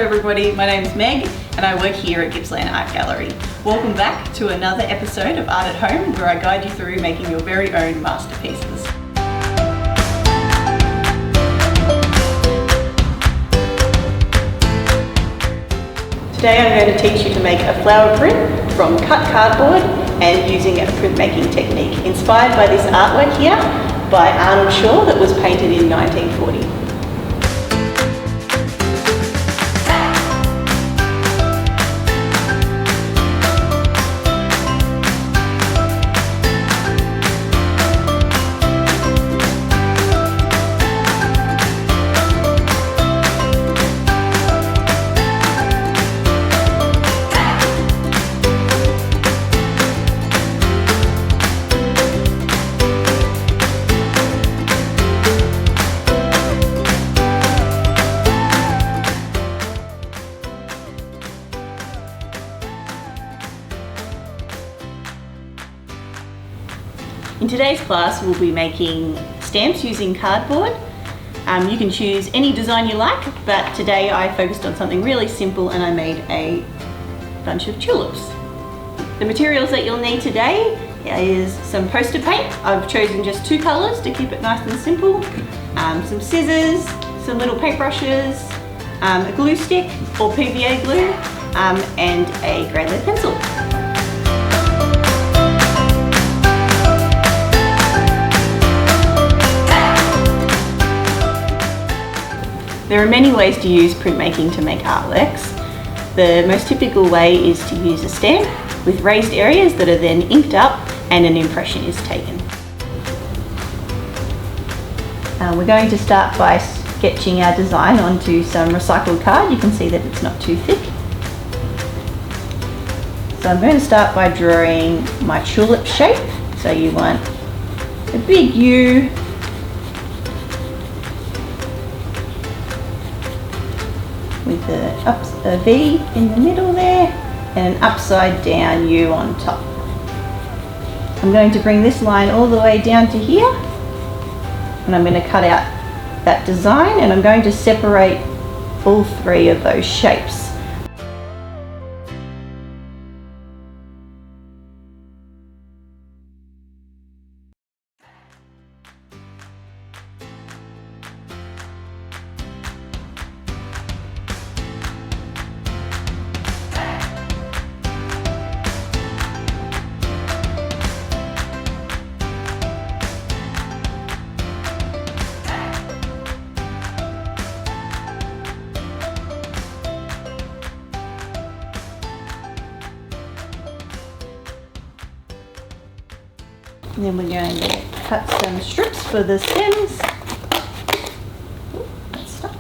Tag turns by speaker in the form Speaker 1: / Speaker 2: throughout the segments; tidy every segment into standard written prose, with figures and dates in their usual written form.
Speaker 1: everybody, my name is Meg and I work here at Gippsland Art Gallery. Welcome back to another episode of Art at Home where I guide you through making your very own masterpieces. Today I'm going to teach you to make a flower print from cut cardboard and using a printmaking technique inspired by this artwork here by Arnold Shaw that was painted in 1940. In today's class we'll be making stamps using cardboard. You can choose any design you like, but today I focused on something really simple and I made a bunch of tulips. The materials that you'll need today is some poster paint. I've chosen just 2 colours to keep it nice and simple, some scissors, some little paintbrushes, a glue stick or PVA glue, and a grey lead pencil. There are many ways to use printmaking to make artworks. The most typical way is to use a stamp with raised areas that are then inked up and an impression is taken. We're going to start by sketching our design onto some recycled card. You can see that it's not too thick. So I'm going to start by drawing my tulip shape. So you want a big U, with a V in the middle there and an upside down U on top. I'm going to bring this line all the way down to here and I'm going to cut out that design and I'm going to separate all 3 of those shapes. And then we're going to cut some strips for the stems. That's stuck.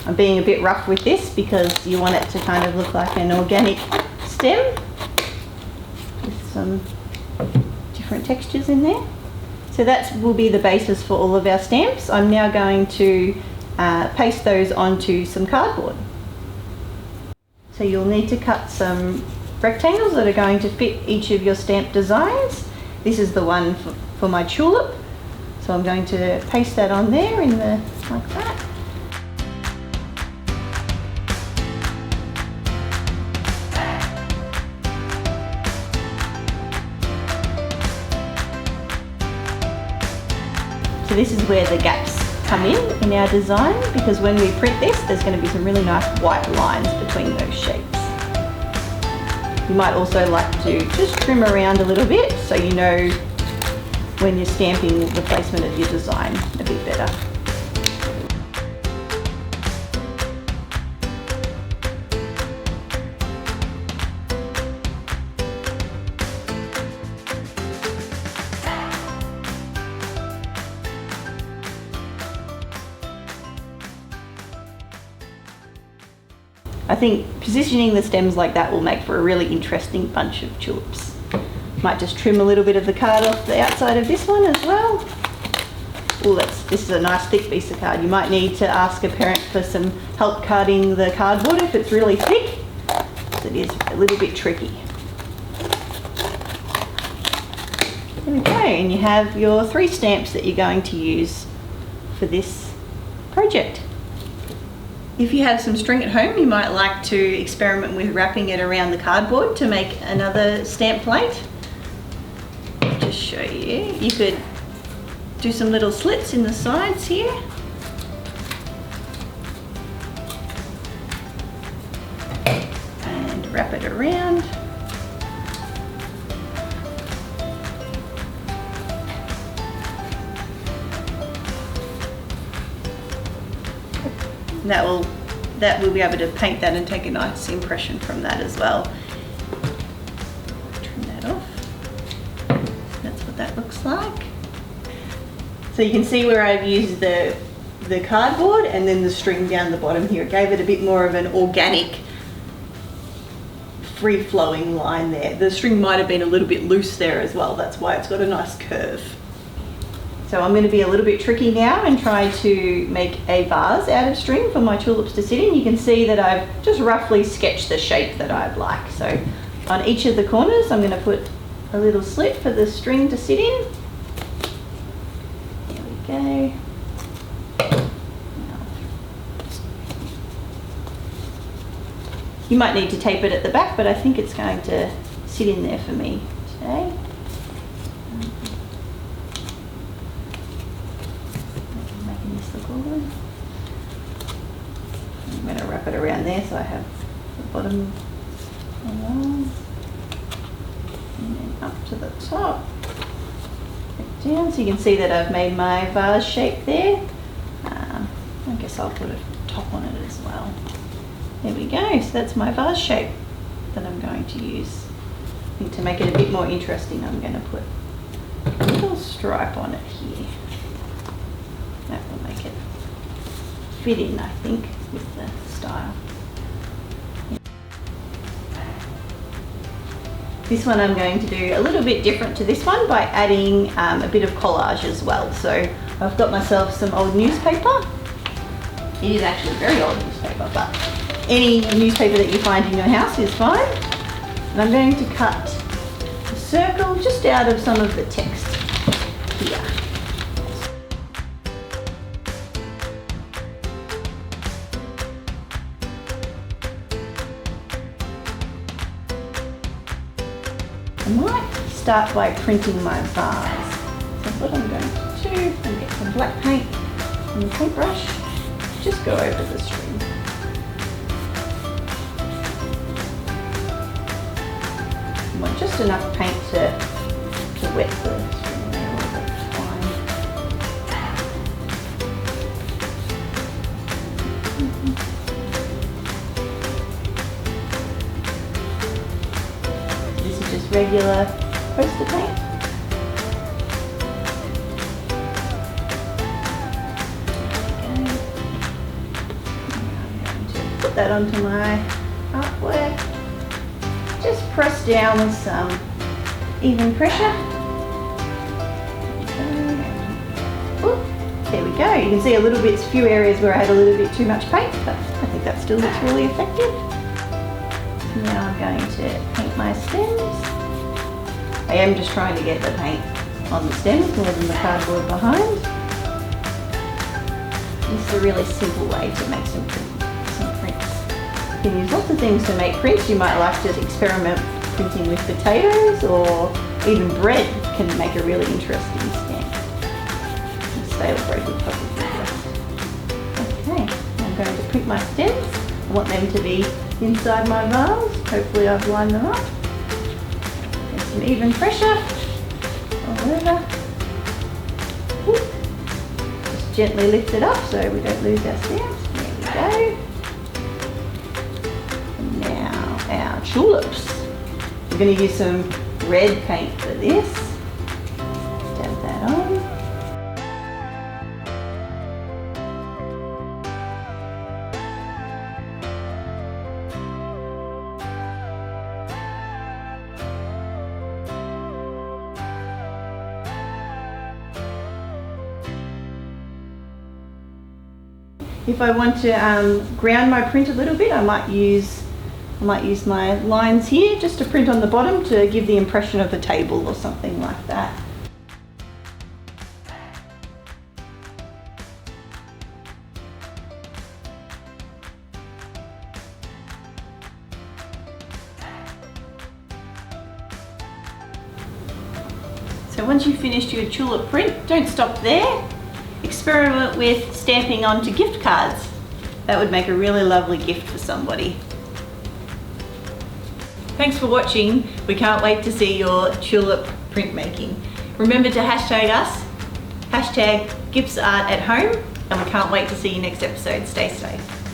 Speaker 1: I'm being a bit rough with this because you want it to kind of look like an organic stem with some different textures in there. So that will be the basis for all of our stamps. I'm now going to paste those onto some cardboard. So you'll need to cut some rectangles that are going to fit each of your stamp designs. This is the one for my tulip, so I'm going to paste that on there like that. So this is where the gaps come in our design, because when we print this there's going to be some really nice white lines between those shapes. You might also like to just trim around a little bit so you know when you're stamping the placement of your design a bit better. I think positioning the stems like that will make for a really interesting bunch of tulips. Might just trim a little bit of the card off the outside of this one as well. Oh, this is a nice thick piece of card. You might need to ask a parent for some help carding the cardboard if it's really thick. It is a little bit tricky. There we go, and you have your 3 stamps that you're going to use for this project. If you have some string at home, you might like to experiment with wrapping it around the cardboard to make another stamp plate. Just show you, you could do some little slits in the sides here. And wrap it around. That will be able to paint that and take a nice impression from that as well. Trim that off. That's what that looks like. So you can see where I've used the cardboard and then the string down the bottom here. It gave it a bit more of an organic, free-flowing line there. The string might have been a little bit loose there as well. That's why it's got a nice curve. So I'm going to be a little bit tricky now and try to make a vase out of string for my tulips to sit in. You can see that I've just roughly sketched the shape that I'd like. So on each of the corners I'm going to put a little slit for the string to sit in. There we go. You might need to tape it at the back, but I think it's going to sit in there for me today. I'm going to wrap it around there so I have the bottom along and then up to the top, back down, so you can see that I've made my vase shape there. I guess I'll put a top on it as well. There we go, so that's my vase shape that I'm going to use. I think to make it a bit more interesting I'm going to put a little stripe on it here. That will make it fit in, I think, with the style. This one I'm going to do a little bit different to this one by adding a bit of collage as well. So I've got myself some old newspaper. It is actually very old newspaper, but any newspaper that you find in your house is fine. And I'm going to cut a circle just out of some of the text here. I might start by printing my vase. So what I'm going to do is get some black paint and a paintbrush, just go over the string. I want just enough paint to wet the string there, that's fine. This is just regular poster paint. Put that onto my artwork. Just press down with some even pressure. There we go. You can see a little bit, few areas where I had a little bit too much paint, but I think that still looks really effective. Now I'm going to paint my stems. I am just trying to get the paint on the stems more than the cardboard behind. This is a really simple way to make some prints. You can use lots of things to make prints. You might like to experiment printing with potatoes, or even bread can make a really interesting stamp. Stale bread would probably be best. Okay, I'm going to print my stems. I want them to be inside my vase. Hopefully I've lined them up. And some even pressure all over. Just gently lift it up so we don't lose our stamps. There we go. Our tulips. We're going to use some red paint for this. Dab that on. If I want to ground my print a little bit, I might use my lines here just to print on the bottom to give the impression of a table or something like that. So once you've finished your tulip print, don't stop there. Experiment with stamping onto gift cards. That would make a really lovely gift for somebody. Thanks for watching. We can't wait to see your tulip printmaking. Remember to hashtag us, hashtag GippsArtAtHome, and we can't wait to see you next episode. Stay safe.